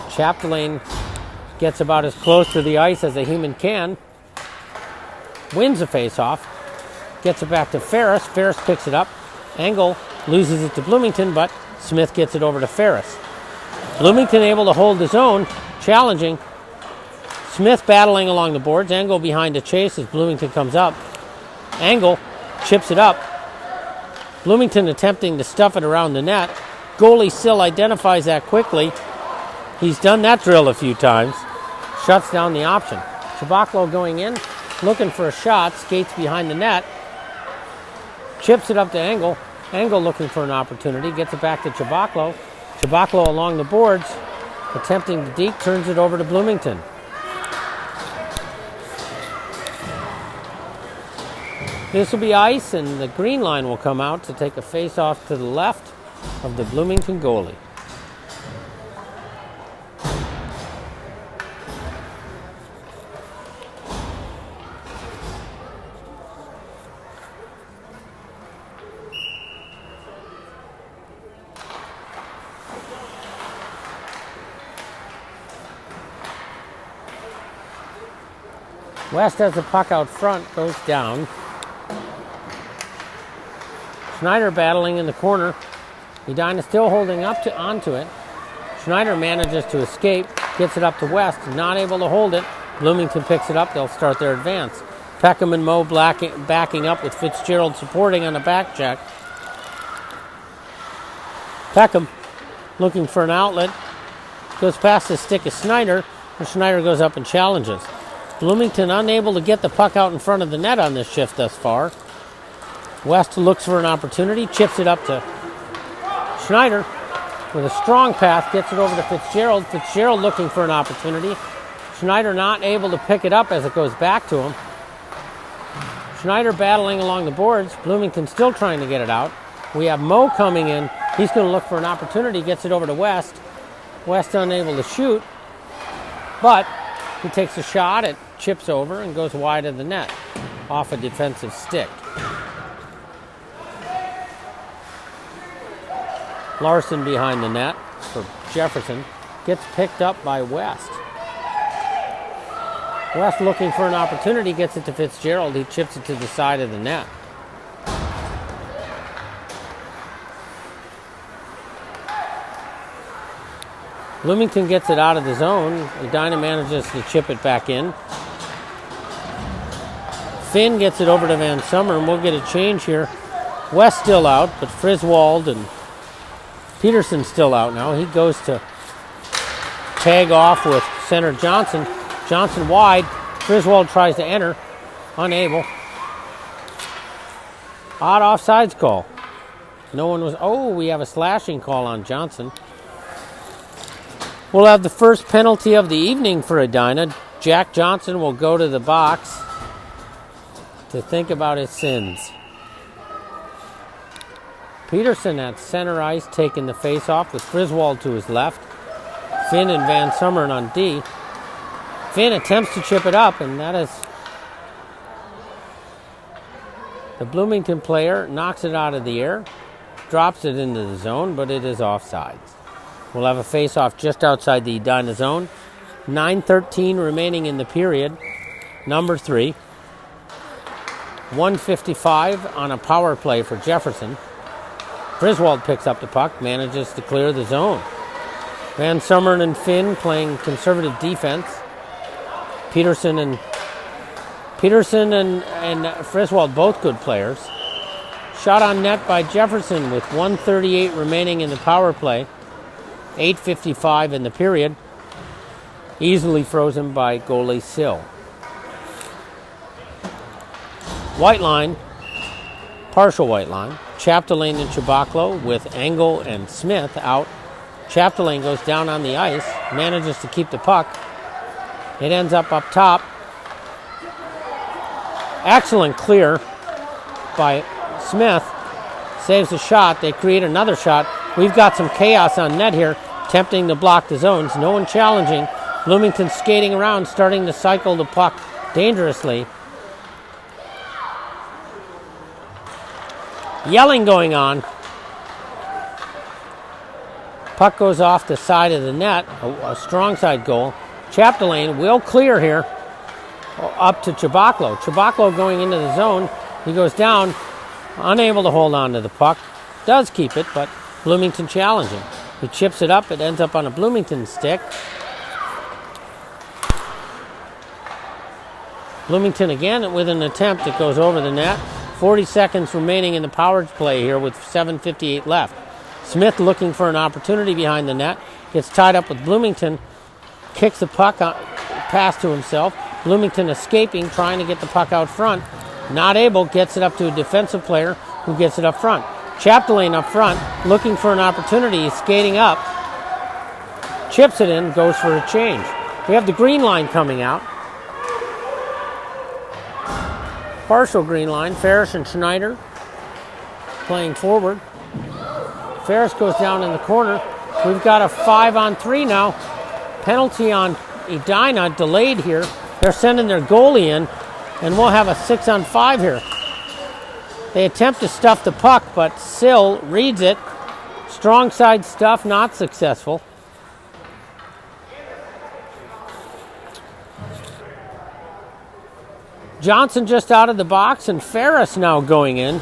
S1: Chapdelaine gets about as close to the ice as a human can. Wins the face-off. Gets it back to Ferris. Ferris picks it up. Engel loses it to Bloomington, but Smith gets it over to Ferris. Bloomington able to hold his own, challenging. Smith battling along the boards. Engel behind the chase as Bloomington comes up. Engel chips it up. Bloomington attempting to stuff it around the net. Goalie Sill identifies that quickly. He's done that drill a few times. Shuts down the option. Chabaklo going in, looking for a shot, skates behind the net. Chips it up to Engel. Engel looking for an opportunity. Gets it back to Chabaklo. Chabaklo along the boards. Attempting to deke. Turns it over to Bloomington. This will be ice, and the green line will come out to take a face-off to the left of the Bloomington goalie. West has the puck out front, goes down. Schneider battling in the corner. Edina still holding up onto it. Schneider manages to escape, gets it up to West, not able to hold it. Bloomington picks it up, they'll start their advance. Peckham and Moe backing up with Fitzgerald supporting on a back check. Peckham looking for an outlet. Goes past the stick of Schneider, and Schneider goes up and challenges. Bloomington unable to get the puck out in front of the net on this shift thus far. West looks for an opportunity, chips it up to Schneider with a strong pass, gets it over to Fitzgerald. Fitzgerald looking for an opportunity. Schneider not able to pick it up as it goes back to him. Schneider battling along the boards. Bloomington still trying to get it out. We have Moe coming in. He's going to look for an opportunity, gets it over to West. West unable to shoot, but he takes a shot, it chips over and goes wide of the net off a defensive stick. Larson behind the net for Jefferson. Gets picked up by West. West looking for an opportunity, gets it to Fitzgerald. He chips it to the side of the net. Bloomington gets it out of the zone. Edina manages to chip it back in. Finn gets it over to Van Summer, and we'll get a change here. West still out, but Friswold and Peterson still out now. He goes to tag off with center Johnson. Johnson wide. Friswold tries to enter. Unable. Odd offsides call. No one was... Oh, we have a slashing call on Johnson. We'll have the first penalty of the evening for Edina. Jack Johnson will go to the box to think about his sins. Peterson at center ice taking the face-off with Friswold to his left. Finn and Van Summeren on D. Finn attempts to chip it up, and that is... The Bloomington player knocks it out of the air, drops it into the zone, but it is offsides. We'll have a face-off just outside the Edina zone. 9:13 remaining in the period. Number 3. 1:55 on a power play for Jefferson. Friswold picks up the puck, manages to clear the zone. Van Summeren and Finn playing conservative defense. Peterson and Friswold, both good players. Shot on net by Jefferson with 1:38 remaining in the power play. 8:55 in the period. Easily frozen by goalie Sill. White line, partial white line. Chapdelaine and Chibaklo with Engel and Smith out. Chapdelaine goes down on the ice, manages to keep the puck. It ends up top. Excellent clear by Smith. Saves the shot. They create another shot. We've got some chaos on net here, attempting to block the zones. No one challenging. Bloomington skating around, starting to cycle the puck dangerously. Yelling going on. Puck goes off the side of the net, a strong side goal. Chapdelaine will clear here up to Chibaklo. Chibaklo going into the zone. He goes down, unable to hold on to the puck. Does keep it, but Bloomington challenging. He chips it up. It ends up on a Bloomington stick. Bloomington again with an attempt that goes over the net. 40 seconds remaining in the power play here with 7:58 left. Smith looking for an opportunity behind the net. Gets tied up with Bloomington. Kicks the puck pass to himself. Bloomington escaping, trying to get the puck out front. Not able, gets it up to a defensive player who gets it up front. Chapdelaine up front, looking for an opportunity. He's skating up. Chips it in, goes for a change. We have the green line coming out. Partial green line. Ferris and Schneider playing forward. Ferris goes down in the corner. We've got a 5-on-3 now. Penalty on Edina, delayed here. They're sending their goalie in, and we'll have a 6-on-5 here. They attempt to stuff the puck, but Sill reads it. Strong side stuff, not successful. Johnson just out of the box, and Ferris now going in.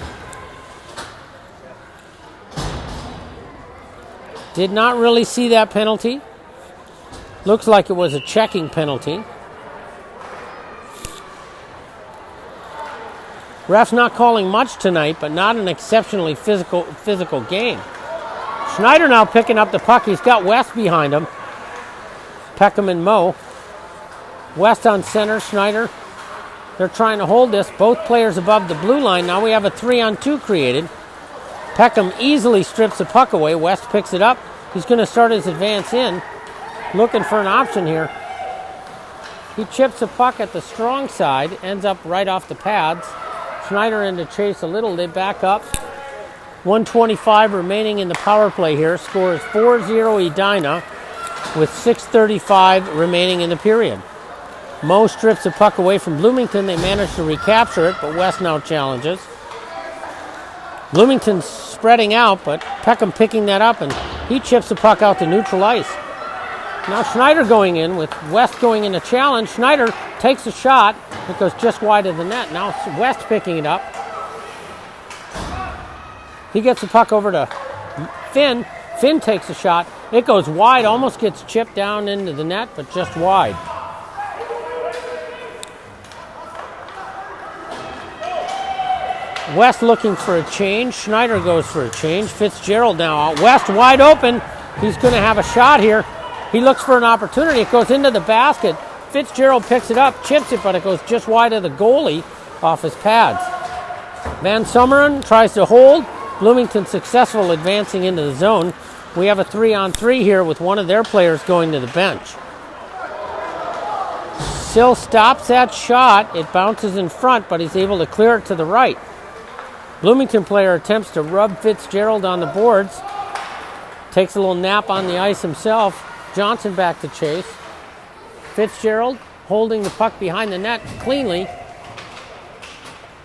S1: Did not really see that penalty. Looks like it was a checking penalty. Ref's not calling much tonight, but not an exceptionally physical game. Schneider now picking up the puck. He's got West behind him. Peckham and Moe. West on center, Schneider. They're trying to hold this. Both players above the blue line. Now we have a 3-on-2 created. Peckham easily strips the puck away. West picks it up. He's going to start his advance in. Looking for an option here. He chips the puck at the strong side. Ends up right off the pads. Schneider in to chase a little. They back up. 1:25 remaining in the power play here. Score is 4-0 Edina with 6:35 remaining in the period. Moe strips the puck away from Bloomington. They manage to recapture it, but West now challenges. Bloomington's spreading out, but Peckham picking that up, and he chips the puck out to neutral ice. Now Schneider going in with West going in a challenge. Schneider takes a shot. It goes just wide of the net. Now West picking it up. He gets the puck over to Finn. Finn takes a shot. It goes wide, almost gets chipped down into the net, but just wide. West looking for a change. Schneider goes for a change. Fitzgerald now out. West wide open. He's going to have a shot here. He looks for an opportunity. It goes into the basket. Fitzgerald picks it up, chips it, but it goes just wide of the goalie off his pads. Van Summeren tries to hold. Bloomington successful advancing into the zone. We have a 3-on-3 here with one of their players going to the bench. Sill stops that shot. It bounces in front, but he's able to clear it to the right. Bloomington player attempts to rub Fitzgerald on the boards. Takes a little nap on the ice himself. Johnson back to chase. Fitzgerald holding the puck behind the net cleanly.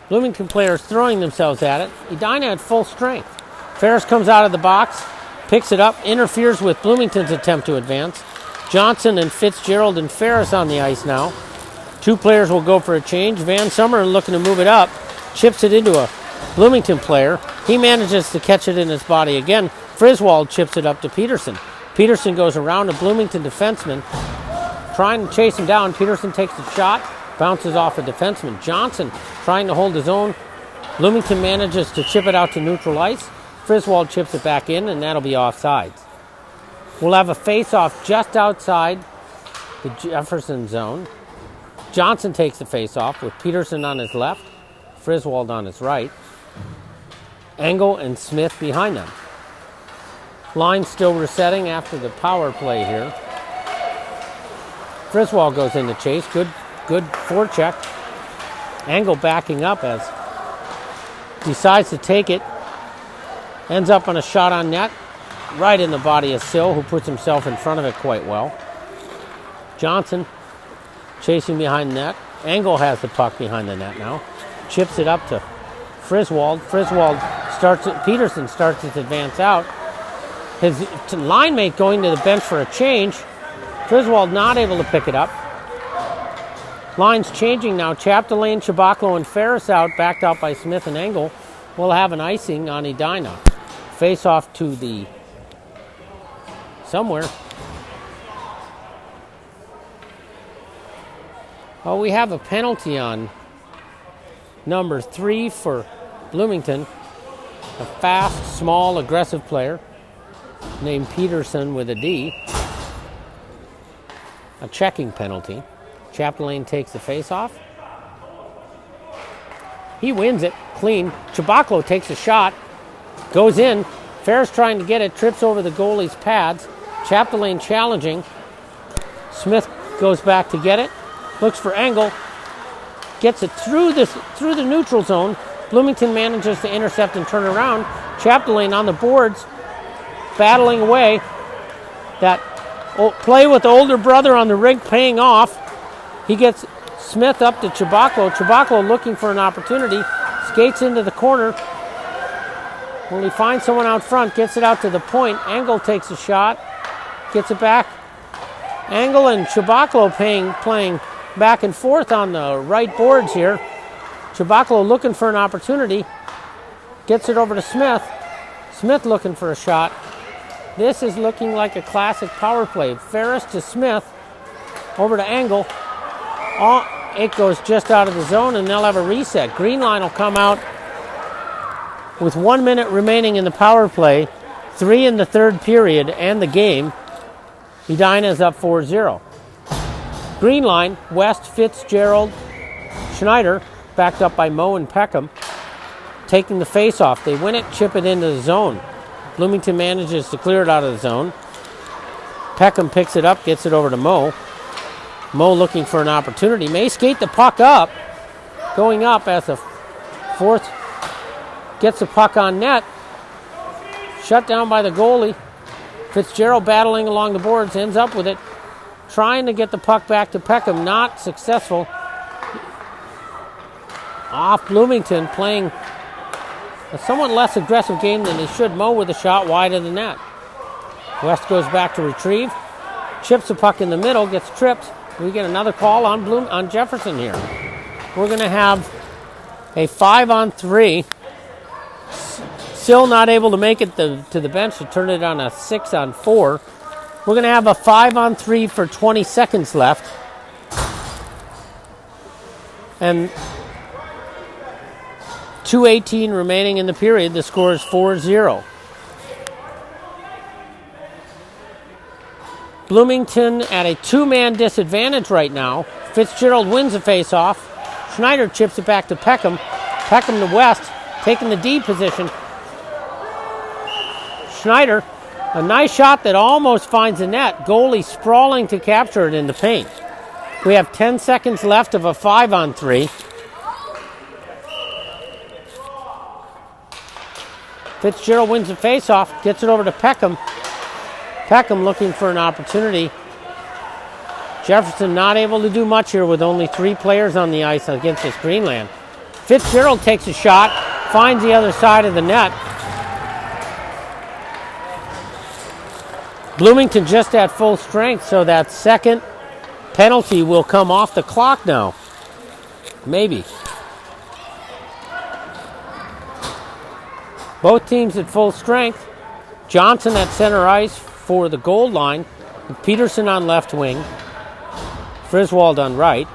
S1: Bloomington players throwing themselves at it. Edina at full strength. Ferris comes out of the box, picks it up, interferes with Bloomington's attempt to advance. Johnson and Fitzgerald and Ferris on the ice now. Two players will go for a change. Van Summeren looking to move it up, chips it into a Bloomington player. He manages to catch it in his body again. Friswold chips it up to Peterson. Peterson goes around a Bloomington defenseman, trying to chase him down. Peterson takes the shot, bounces off a defenseman. Johnson trying to hold his own. Bloomington manages to chip it out to neutral ice. Friswold chips it back in, and that'll be offsides. We'll have a face-off just outside the Jefferson zone. Johnson takes the face-off with Peterson on his left, Friswold on his right. Engel and Smith behind them. Line still resetting after the power play here. Friswold goes in the chase. Good forecheck. Engel backing up as decides to take it. Ends up on a shot on net. Right in the body of Sill, who puts himself in front of it quite well. Johnson chasing behind the net. Engel has the puck behind the net now. Chips it up to Friswold. Friswold starts it. Peterson starts his advance out. His line mate going to the bench for a change. Friswold not able to pick it up. Line's changing now. Chapdelaine, Chabaclo, and Ferris out, backed out by Smith and Engel. We'll have an icing on Edina. Face off to the somewhere. Oh, we have a penalty on number 3 for Bloomington. A fast, small, aggressive player named Peterson with a D. A checking penalty. Chapdelaine takes the face-off. He wins it clean. Chabaclo takes a shot. Goes in. Ferris trying to get it. Trips over the goalie's pads. Chapdelaine challenging. Smith goes back to get it. Looks for Engel. Gets it through the neutral zone. Bloomington manages to intercept and turn around. Chapdelaine on the boards, battling away. That play with the older brother on the rink paying off. He gets Smith up to Chabaclo. Chabaclo looking for an opportunity. Skates into the corner. Well, he finds someone out front. Gets it out to the point. Engel takes a shot. Gets it back. Engel and Chabaclo playing back and forth on the right boards here. Chabaclo looking for an opportunity. Gets it over to Smith. Smith looking for a shot. This is looking like a classic power play. Ferris to Smith. Over to Engel. It goes just out of the zone, and they'll have a reset. Green line will come out with 1 minute remaining in the power play. 3 in the third period and the game. Edina is up 4-0. Green line, West, Fitzgerald, Schneider, backed up by Moe and Peckham, taking the face-off. They win it, chip it into the zone. Bloomington manages to clear it out of the zone. Peckham picks it up, gets it over to Moe. Moe looking for an opportunity. May skate the puck up. Going up as the fourth gets the puck on net. Shut down by the goalie. Fitzgerald battling along the boards, ends up with it. Trying to get the puck back to Peckham, not successful. Off Bloomington, playing a somewhat less aggressive game than he should. Mo with a shot wide of the net. West goes back to retrieve. Chips the puck in the middle, gets tripped. We get another call on Jefferson here. We're going to have a 5-on-3. Still not able to make it to the bench to turn it on a 6-on-4. We're going to have a 5-on-3 for 20 seconds left. And 2:18 remaining in the period. The score is 4-0. Bloomington at a 2-man disadvantage right now. Fitzgerald wins the faceoff. Schneider chips it back to Peckham. Peckham to West, taking the D position. Schneider, a nice shot that almost finds the net. Goalie sprawling to capture it in the paint. We have 10 seconds left of a 5-on-3. Fitzgerald wins the faceoff, gets it over to Peckham. Peckham looking for an opportunity. Jefferson not able to do much here with only 3 players on the ice against this Greenland. Fitzgerald takes a shot, finds the other side of the net. Bloomington just at full strength, so that second penalty will come off the clock now. Maybe. Both teams at full strength. Johnson at center ice for the goal line. Peterson on left wing. Friswold on right.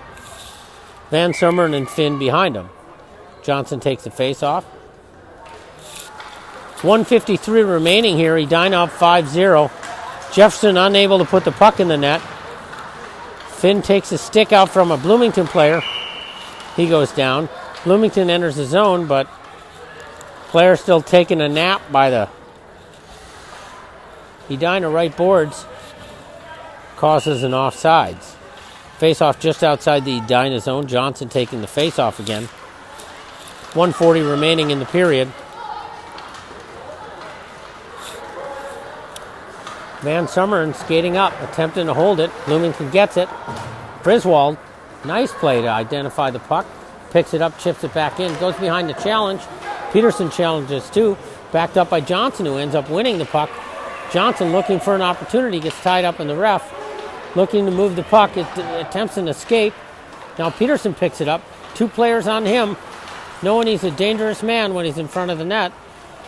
S1: Van Summeren and Finn behind him. Johnson takes the face-off. 1:53 remaining here. Edina up 5-0. Jefferson unable to put the puck in the net. Finn takes a stick out from a Bloomington player. He goes down. Bloomington enters the zone, but player still taking a nap by the Edina right boards. Causes an offsides. Face-off just outside the Edina zone. Johnson taking the face-off again. 1:40 remaining in the period. Van Summeren skating up, attempting to hold it. Bloomington gets it. Friswold, nice play to identify the puck. Picks it up, chips it back in, goes behind the challenge. Peterson challenges too, backed up by Johnson, who ends up winning the puck. Johnson looking for an opportunity, gets tied up in the ref. Looking to move the puck, it attempts an escape. Now Peterson picks it up. 2 players on him, knowing he's a dangerous man when he's in front of the net.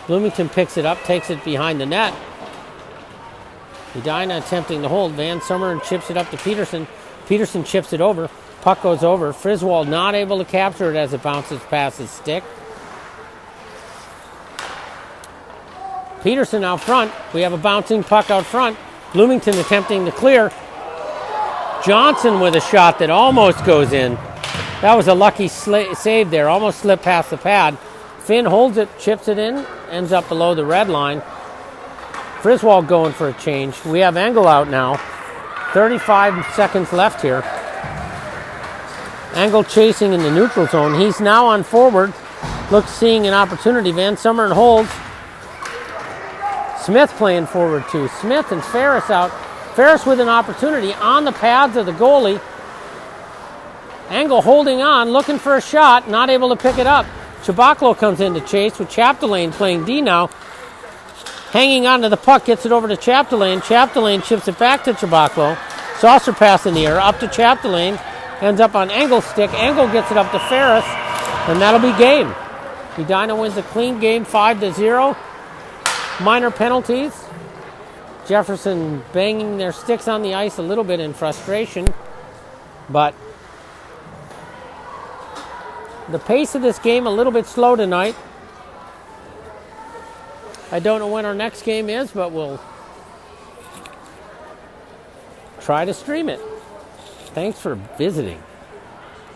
S1: Bloomington picks it up, takes it behind the net. Edina attempting to hold. Van Summeren chips it up to Peterson. Peterson chips it over. Puck goes over. Friswold not able to capture it as it bounces past his stick. Peterson out front. We have a bouncing puck out front. Bloomington attempting to clear. Johnson with a shot that almost goes in. That was a lucky save there. Almost slipped past the pad. Finn holds it, chips it in, ends up below the red line. Friswold going for a change. We have Engel out now. 35 seconds left here. Engel chasing in the neutral zone. He's now on forward. Looks seeing an opportunity. Van Summeren holds. Smith playing forward too. Smith and Ferris out. Ferris with an opportunity on the pads of the goalie. Engel holding on, looking for a shot, not able to pick it up. Chabaklo comes in to chase with Chapdelaine playing D now. Hanging on to the puck, gets it over to Chapdelaine. Chapdelaine chips it back to Chabaklo. Saucer pass in the air, up to Chapdelaine. Ends up on Engel's stick. Engel gets it up to Ferris, and that'll be game. Edina wins a clean game, 5-0. Minor penalties. Jefferson banging their sticks on the ice a little bit in frustration. But the pace of this game a little bit slow tonight. I don't know when our next game is, but we'll try to stream it. Thanks for visiting.